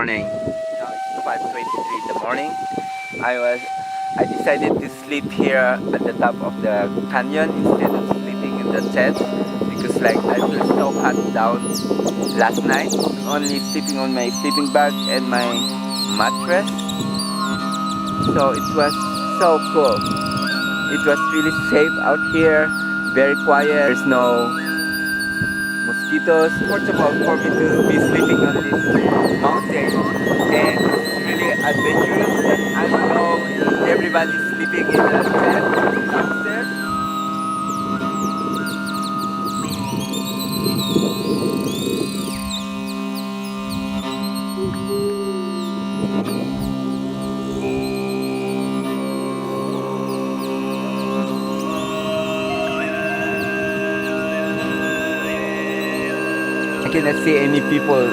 morning. Now it's 5:23 in the morning. I decided to sleep here at the top of the canyon instead of sleeping in the tent because like I feel so hot down last night. Only sleeping on my sleeping bag and my mattress. So it was so cool. It was really safe out here, very quiet. There's no mosquitoes. Comfortable for me to be sleeping on this mountain, and it's really adventurous that I know everybody's sleeping in the tent downstairs. I cannot see any people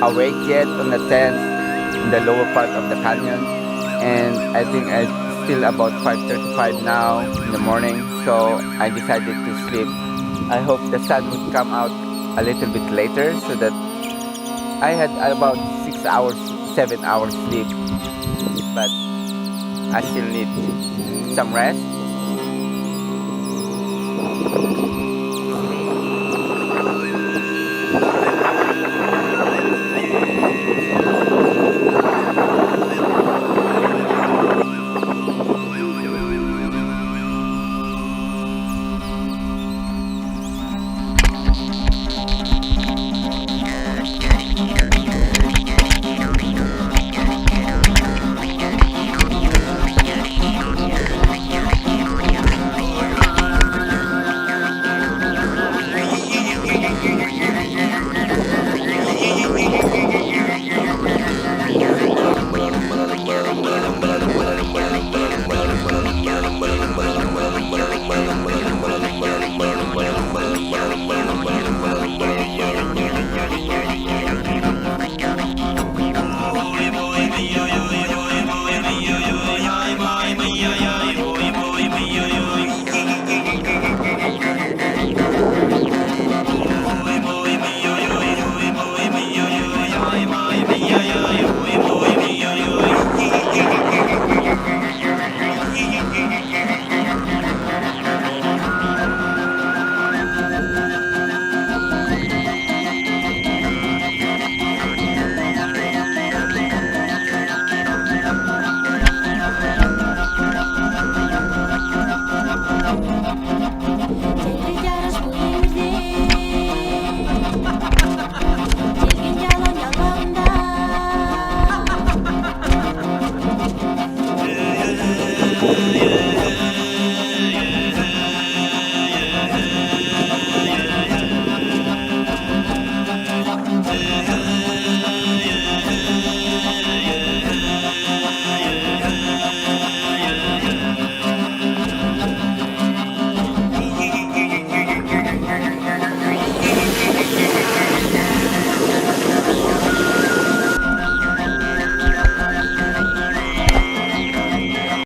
awake yet on the tent in the lower part of the canyon, and I think it's still about 5:35 now in the morning, so I decided to sleep. I hope the sun would come out a little bit later so that I had about 6 hours, 7 hours sleep, but I still need some rest.